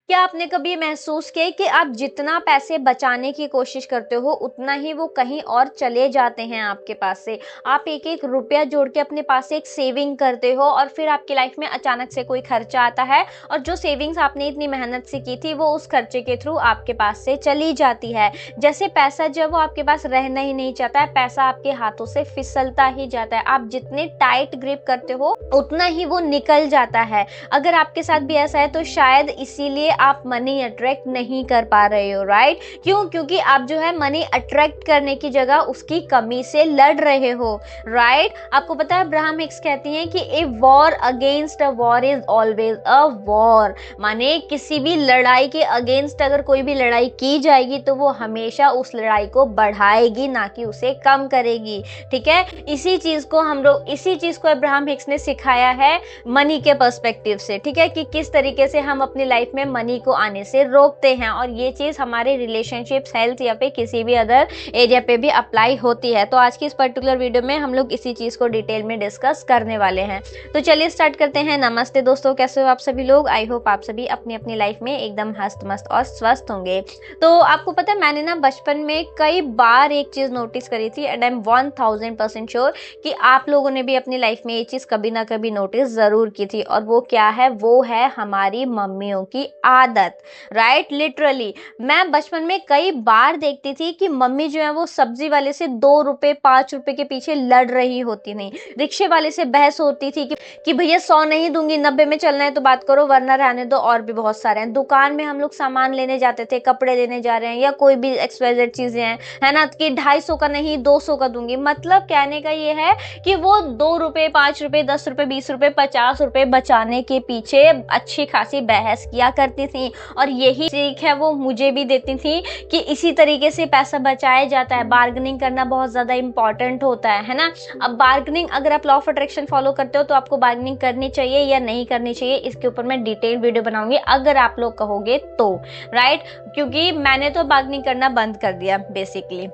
क्या आपने कभी महसूस किया है कि आप जितना पैसे बचाने की कोशिश करते हो उतना ही वो कहीं और चले जाते हैं आपके पास से। आप एक एक रुपया जोड़ के अपने पास से एक सेविंग करते हो और फिर आपकी लाइफ में अचानक से कोई खर्चा आता है और जो सेविंग्स आपने इतनी मेहनत से की थी वो उस खर्चे के थ्रू आपके पास से चली जाती है। जैसे पैसा जब वो आपके पास रहना ही नहीं चाहता है, पैसा आपके हाथों से फिसलता ही जाता है। आप जितने टाइट ग्रिप करते हो उतना ही वो निकल जाता है। अगर आपके साथ भी ऐसा है तो शायद इसीलिए आप मनी अट्रैक्ट नहीं कर पा रहे हो, राइट? क्यों? क्योंकि आप जो है मनी अट्रैक्ट करने की जगह उसकी कमी से लड़ रहे हो, राइट? आपको पता है अब्राहम हिक्स कहती हैं कि a war against a war is always a war. माने किसी भी लड़ाई के अगेंस्ट अगर कोई भी लड़ाई की जाएगी तो वो हमेशा उस लड़ाई को बढ़ाएगी, ना कि उसे कम करेगी। ठीक है, इसी चीज को अब्राहम हिक्स ने सिखाया है मनी के पर्सपेक्टिव से। ठीक है, कि किस तरीके से हम अपनी लाइफ में मनी को आने से रोकते हैं, और ये चीज हमारे रिलेशनशिप्स, हेल्थ या फिर किसी भी अदर एरिया पे भी अप्लाई होती है। तो आज की इस पर्टिकुलर वीडियो में हम लोग इसी चीज को डिटेल में डिस्कस करने वाले हैं। तो चलिए स्टार्ट करते हैं। नमस्ते दोस्तों, कैसे हो आप सभी लोग? आई होप आप सभी अपनी अपनी लाइफ में एकदम हस्त मस्त और स्वस्थ होंगे। तो आपको पता है मैंने ना बचपन में कई बार एक चीज नोटिस करी थी, एंड आई एम 1000% श्योर कि आप लोगों ने भी अपनी लाइफ में ये चीज कभी ना कभी नोटिस जरूर की थी। और वो क्या है? वो है हमारी मम्मियों की आदत, राइट? लिटरली मैं बचपन में कई बार देखती थी कि मम्मी जो है वो सब्जी वाले से 2 रुपए 5 रुपए के पीछे लड़ रही होती थी। रिक्शे वाले से बहस होती थी कि भैया 100 नहीं दूंगी, 90 में चलना है तो बात करो वरना रहने दो। और भी बहुत सारे हैं। दुकान में हम लोग सामान लेने जाते थे, कपड़े लेने जा रहे हैं या कोई भी एक्सवाइजेड चीजें हैं, है ना, कि 250 का नहीं 200 का दूंगी। मतलब कहने का ये है कि वो 2 रुपए 5 रुपए 10 रुपए 20 रुपए 50 रुपए बचाने के पीछे अच्छी खासी बहस किया करती थी। और यही सीख है वो मुझे भी देती थी कि इसी तरीके से पैसा बचाया जाता है। बार्गेनिंग करना बहुत ज्यादा इंपॉर्टेंट होता है ना। अब बार्गेनिंग, अगर आप लॉ ऑफ अट्रैक्शन फॉलो करते हो तो आपको बार्गेनिंग करनी चाहिए या नहीं करनी चाहिए, इसके ऊपर मैं डिटेल वीडियो बनाऊंगी अगर आप लोग कहोगे तो, राइट? क्योंकि मैंने तो बार्गेनिंग करना बंद कर दिया बेसिकली।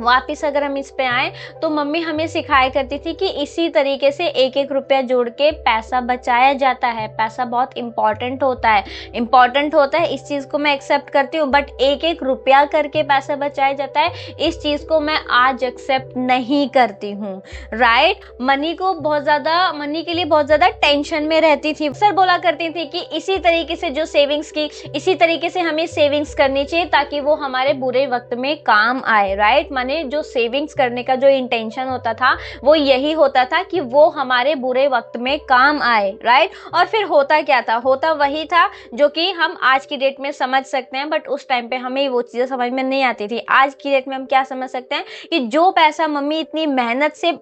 वापिस अगर हम इस पे आए तो मम्मी हमें सिखाया करती थी कि इसी तरीके से एक एक रुपया जोड़ के पैसा बचाया जाता है। पैसा बहुत इंपॉर्टेंट होता है, इस चीज को मैं एक्सेप्ट करती हूँ। बट एक एक रुपया करके पैसा बचाया जाता है, इस चीज को मैं आज एक्सेप्ट नहीं करती हूँ, राइट? मनी के लिए बहुत ज्यादा टेंशन में रहती थी। सर बोला करती थी कि इसी तरीके से जो सेविंग्स की, इसी तरीके से हमें सेविंग्स करनी चाहिए ताकि वो हमारे बुरे वक्त में काम आए, राइट? जो सेविंग्स करने का जो इंटेंशन होता था वो यही होता था कि वो हमारे बुरे वक्त में काम आए, राइट? और फिर होता क्या था? होता वही था जो कि हम आज की डेट में समझ सकते हैं, बट उस टाइम पे हमें वो चीजें समझ में नहीं आती थी। आज की डेट में हम क्या समझ सकते हैं कि जो पैसा मम्मी इतनी मेहनत से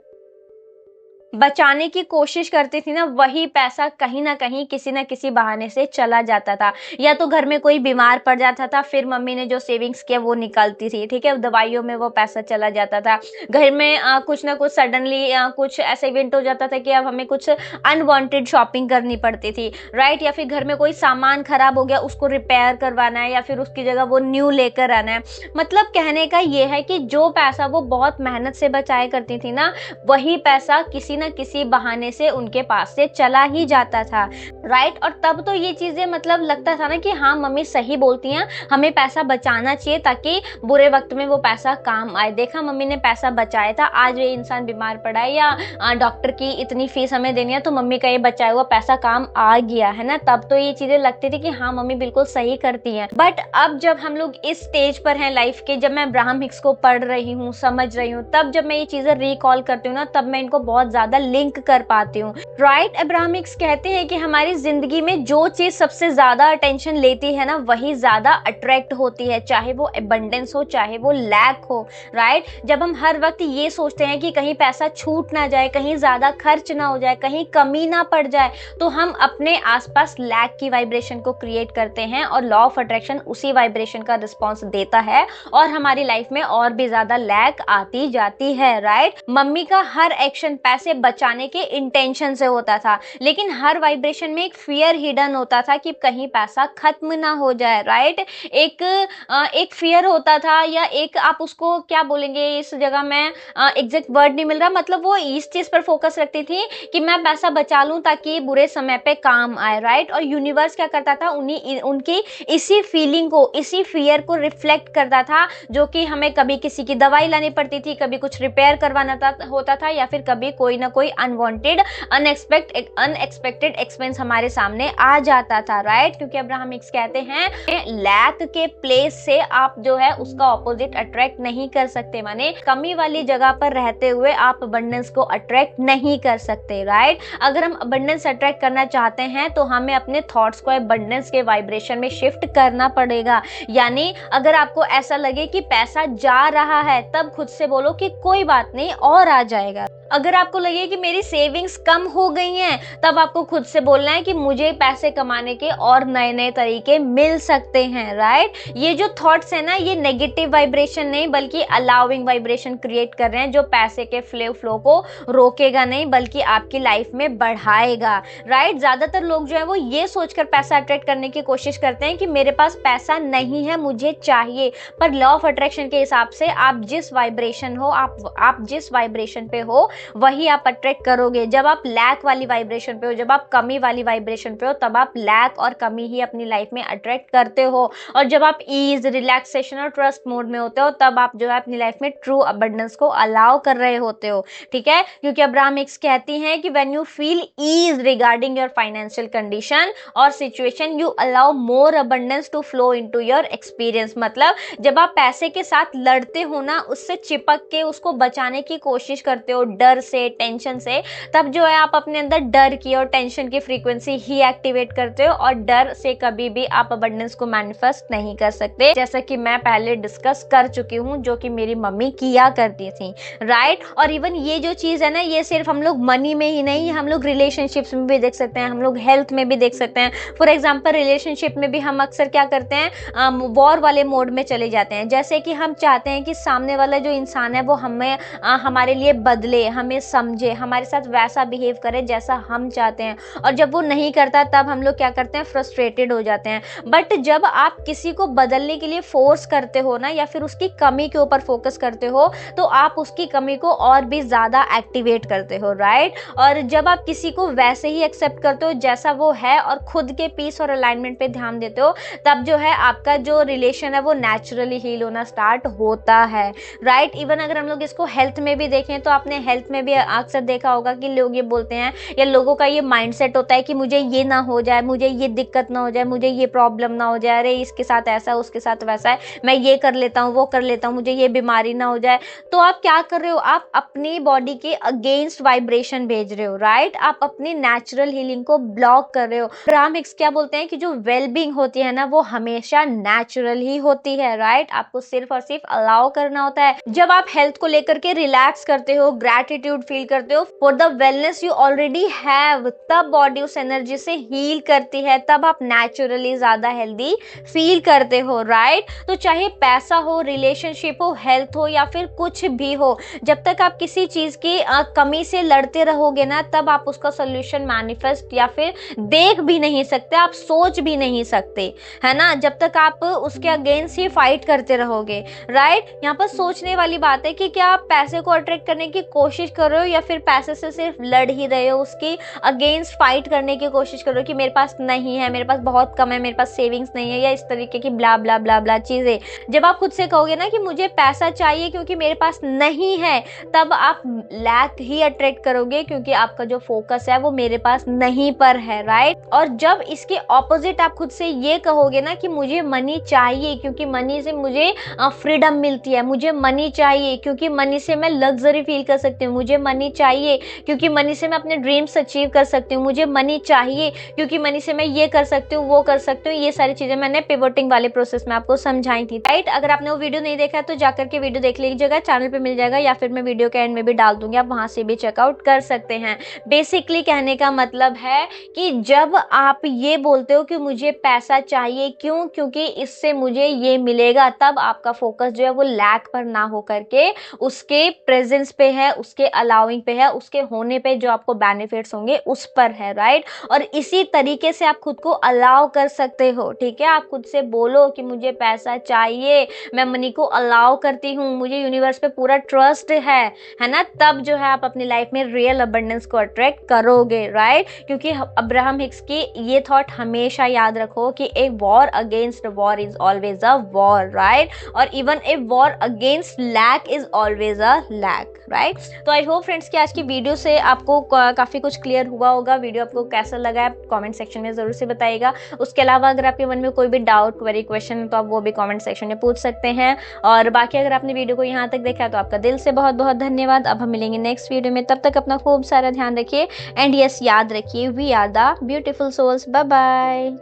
बचाने की कोशिश करती थी ना, वही पैसा कहीं ना कहीं किसी ना किसी बहाने से चला जाता था। या तो घर में कोई बीमार पड़ जाता था, फिर मम्मी ने जो सेविंग्स किया वो निकलती थी। ठीक है, दवाइयों में वो पैसा चला जाता था। घर में कुछ ना कुछ सडनली कुछ ऐसा इवेंट हो जाता था कि अब हमें कुछ अनवांटेड शॉपिंग करनी पड़ती थी, राइट? या फिर घर में कोई सामान खराब हो गया, उसको रिपेयर करवाना है या फिर उसकी जगह वो न्यू लेकर आना है। मतलब कहने का ये है कि जो पैसा वो बहुत मेहनत से बचाया करती थी ना, वही पैसा किसी ना किसी बहाने से उनके पास से चला ही जाता था, राइट? और तब तो ये चीजें मतलब लगता था ना कि हाँ मम्मी सही बोलती हैं, हमें पैसा बचाना चाहिए ताकि बुरे वक्त में वो पैसा काम आए। देखा मम्मी ने पैसा बचाया था, आज ये इंसान बीमार पड़ा है या डॉक्टर की इतनी फीस हमें देनी है तो मम्मी का ये बचाया हुआ पैसा काम आ गया, है ना? तब तो ये चीजें लगती थी कि हाँ मम्मी बिल्कुल सही करती हैं। बट अब जब हम लोग इस स्टेज पर हैं लाइफ के, जब मैं अब्राहम हिक्स को पढ़ रही हूँ, समझ रही हूँ, तब जब मैं ये चीजें रिकॉल करती हूँ ना, तब मैं इनको बहुत ज्यादा लिंक कर पाती हूँ, राइट? अब्राहम हिक्स कहते हैं कि हमारी जिंदगी में जो चीज सबसे ज्यादा अटेंशन लेती है ना, वही ज्यादा अट्रैक्ट होती है, चाहे वो एबंडेंस हो चाहे वो लैक हो, राइट? जब हम हर वक्त ये सोचते हैं कि कहीं पैसा छूट ना जाए, कहीं ज्यादा खर्च ना हो जाए, कहीं कमी ना पड़ जाए, तो हम अपने आसपास लैक की वाइब्रेशन को क्रिएट करते हैं और लॉ ऑफ अट्रैक्शन उसी वाइब्रेशन का रिस्पॉन्स देता है और हमारी लाइफ में और भी ज्यादा लैक आती जाती है, राइट? मम्मी का हर एक्शन पैसे बचाने के इंटेंशन से होता था, लेकिन हर वाइब्रेशन में एक फियर हिडन होता था कि कहीं पैसा खत्म ना हो जाए, राइट। एक फियर होता था, या एक आप उसको क्या बोलेंगे, इस जगह में एग्जैक्ट वर्ड नहीं मिल रहा, मतलब वो इस चीज पर फोकस रखती थी कि मैं पैसा बचा लूं ताकि बुरे समय पे काम आए, राइट। और यूनिवर्स क्या करता था, उनकी इसी फीलिंग को, इसी फियर को रिफ्लेक्ट करता था, जो कि हमें कभी किसी की दवाई लानी पड़ती थी, कभी कुछ रिपेयर करवाना होता था, या फिर कभी कोई ना कोई अनवांटेड अनएक्सपेक्टेड एक्सपेंस हमारे सामने आ जाता था, राइट। क्योंकि अब्राहम हिक्स कहते हैं लैक के प्लेस से आप जो है उसका ऑपोजिट अट्रैक्ट नहीं कर सकते, माने कमी वाली जगह पर रहते हुए आप अबंडेंस को अट्रैक्ट नहीं कर सकते, राइट। अगर हम अबंडेंस अट्रैक्ट करना चाहते हैं तो हमें अपने थॉट्स को अबंडेंस के वाइब्रेशन में शिफ्ट करना पड़ेगा। यानी अगर आपको ऐसा लगे कि पैसा जा रहा है, तब खुद से बोलो कि कोई बात नहीं और आ जाएगा। अगर आपको लगे कि मेरी सेविंग्स कम हो गई हैं, तब आपको खुद से बोलना है कि मुझे पैसे कमाने के और नए नए तरीके मिल सकते हैं, राइट। ये जो थॉट्स है ना, ये नेगेटिव वाइब्रेशन नहीं बल्कि अलाउइंग वाइब्रेशन क्रिएट कर रहे हैं, जो पैसे के फ्लो को रोकेगा नहीं बल्कि आपकी लाइफ में बढ़ाएगा, राइट। ज्यादातर लोग जो है वो ये सोचकर पैसा अट्रैक्ट करने की कोशिश करते हैं कि मेरे पास पैसा नहीं है, मुझे चाहिए। पर लॉ ऑफ अट्रैक्शन के हिसाब से आप जिस वाइब्रेशन हो, आप जिस वाइब्रेशन पे हो वही आप अट्रैक्ट करोगे। जब आप लैक वाली वाइब्रेशन पे हो, जब आप कमी वाली वाइब्रेशन पे हो, तब आप लैक और कमी ही अपनी लाइफ में अट्रैक्ट करते हो। और जब आप ईज, रिलैक्सेशन और ट्रस्ट मोड में होते हो, तब आप जो है अपनी लाइफ में ट्रू अबंडेंस को अलाउ कर रहे होते हो, ठीक है। क्योंकि अब्राहम हिक्स कहती हैं कि when you feel ease regarding your financial condition और situation, you allow more abundance to flow into your experience. मतलब जब आप पैसे के साथ लड़ते हो ना, उससे चिपक के उसको बचाने की कोशिश करते हो, डर से, टेंशन से, तब जो है आप अपने अंदर डर की और टेंशन की फ्रीक्वेंसी ही एक्टिवेट करते हो, और डर से कभी भी आप अबंडेंस को मैनिफेस्ट नहीं कर सकते, जैसा कि मैं पहले डिस्कस कर चुकी हूँ, जो कि मेरी मम्मी किया करती थी, राइट। और इवन ये जो चीज है ना, ये सिर्फ हम लोग मनी में ही नहीं, हम लोग रिलेशनशिप्स में भी देख सकते हैं, हम लोग हेल्थ में भी देख सकते हैं। फॉर एग्जाम्पल रिलेशनशिप में भी हम अक्सर क्या करते हैं, वॉर वाले मोड में चले जाते हैं। जैसे कि हम चाहते हैं कि सामने वाला जो इंसान है वो हमें हमारे लिए बदले, हमें समझे, हमारे साथ वैसा बिहेव करे जैसा हम चाहते हैं, और जब वो नहीं करता तब हम लोग क्या करते हैं, फ्रस्ट्रेटेड हो जाते हैं। बट जब आप किसी को बदलने के लिए फोर्स करते हो ना, या फिर उसकी कमी के ऊपर फोकस करते हो, तो आप उसकी कमी को और भी ज्यादा एक्टिवेट करते हो, राइट। और जब आप किसी को वैसे ही एक्सेप्ट करते हो जैसा वो है, और खुद के पीस और अलाइनमेंट पे ध्यान देते हो, तब जो है आपका जो रिलेशन है वो नेचुरली हील होना स्टार्ट होता है, राइट। इवन अगर हम लोग इसको हेल्थ में भी देखें, तो आपने हेल्थ में भी अक्सर देखा होगा कि लोग ये बोलते हैं, या लोगों का ये माइंडसेट होता है कि मुझे ये ना हो जाए, मुझे ये दिक्कत ना हो जाए, मुझे ये प्रॉब्लम ना हो जाए, अरे इसके साथ ऐसा, उसके साथ वैसा है, मैं ये कर लेता हूँ, वो कर लेता हूँ, मुझे ये बीमारी ना हो जाए। तो आप क्या कर रहे हो, आप अपनी बॉडी के अगेंस्ट वाइब्रेशन भेज रहे हो, राइट। आप अपनी नेचुरल हीलिंग को ब्लॉक कर रहे हो। अब्राहम हिक्स क्या बोलते हैं कि जो वेलबींग होती है ना, वो हमेशा नेचुरल ही होती है, राइट। आपको सिर्फ और सिर्फ अलाउ करना होता है। जब आप हेल्थ को लेकर के रिलैक्स करते हो, ग्रैटिट्यूड फील करते हो for the wellness you already have, तब बॉडी उस एनर्जी से हील करती है, तब आप नेचुरली ज्यादा हेल्दी फील करते हो, राइट। तो चाहे पैसा हो, रिलेशनशिप हो, हेल्थ हो, या फिर कुछ भी हो, जब तक आप किसी चीज की कमी से लड़ते रहोगे ना, तब आप उसका सोल्यूशन मैनिफेस्ट या फिर देख भी नहीं सकते, आप सोच भी नहीं सकते, है ना, जब तक आप उसके अगेंस्ट ही फाइट करते रहोगे, राइट। यहाँ पर सोचने वाली बात है कि क्या आप पैसे को अट्रैक्ट करने की कोशिश कर रहे हो, या फिर पैसे से सिर्फ लड़ ही रहे हो, उसकी अगेंस्ट फाइट करने की कोशिश कर रहे हो कि मेरे पास नहीं है, मेरे पास बहुत कम है, मेरे पास सेविंग्स नहीं है, या इस तरीके की ब्ला ब्ला ब्ला ब्ला चीजें। जब आप खुद से कहोगे ना कि मुझे पैसा चाहिए क्योंकि मेरे पास नहीं है, तब आप लैक ही अट्रैक्ट करोगे, क्योंकि आपका जो फोकस है वो मेरे पास नहीं पर है, राइट। और जब इसके ऑपोजिट आप खुद से ये कहोगे ना कि मुझे मनी चाहिए क्योंकि मनी से मुझे फ्रीडम मिलती है, मुझे मनी चाहिए क्योंकि मनी से मैं लग्जरी फील कर सकती हूँ, मुझे मनी चाहिए क्योंकि मनी से मैं अपने ड्रीम्स अचीव कर सकती हूँ, मुझे मनी चाहिए क्योंकि मनी से मैं ये कर सकती हूँ, वो कर सकती हूँ, ये सारी चीजें मैंने पिवोटिंग वाले प्रोसेस में आपको समझाई थी, राइट। अगर आपने वो वीडियो नहीं देखा तो जाकर के वीडियो देख लीजिएगा, चैनल पे मिल जाएगा, या फिर मैं वीडियो के एंड में भी डाल दूंगी, आप वहां से भी चेकआउट कर सकते हैं। बेसिकली कहने का मतलब है कि जब आप ये बोलते हो कि मुझे पैसा चाहिए, क्यों, क्योंकि इससे मुझे ये मिलेगा, तब आपका फोकस जो है वो लैक पर ना हो करके उसके प्रेजेंस पे है, उसके उसके अलाउइंग पे है, उसके होने पे जो आपको बेनिफिट्स होंगे उस पर है, राइट। और इसी तरीके से आप खुद को अलाउ कर सकते हो, ठीक है। आप खुद से बोलो कि मुझे पैसा चाहिए, मैं मनी को अलाउ करती हूँ, मुझे यूनिवर्स पे पूरा ट्रस्ट है ना। तब जो है आप अपनी लाइफ में रियल अबंडेंस को अट्रैक्ट करोगे, राइट। क्योंकि अब्राहम हिक्स की ये थॉट हमेशा याद रखो कि a war against war is always a war, right. और even a war against lack is always a lack, right. तो आई होप फ्रेंड्स कि आज की वीडियो से आपको काफी कुछ क्लियर हुआ होगा। वीडियो आपको कैसा लगा है कमेंट सेक्शन में जरूर से बताइएगा। उसके अलावा अगर आपके मन में कोई भी डाउट, क्वेरी, क्वेश्चन तो आप वो भी कमेंट सेक्शन में पूछ सकते हैं। और बाकी अगर आपने वीडियो को यहाँ तक देखा तो आपका दिल से बहुत बहुत धन्यवाद। अब हम मिलेंगे नेक्स्ट वीडियो में, तब तक अपना खूब सारा ध्यान रखिए एंड यस याद रखिए, we are the beautiful souls. Bye bye.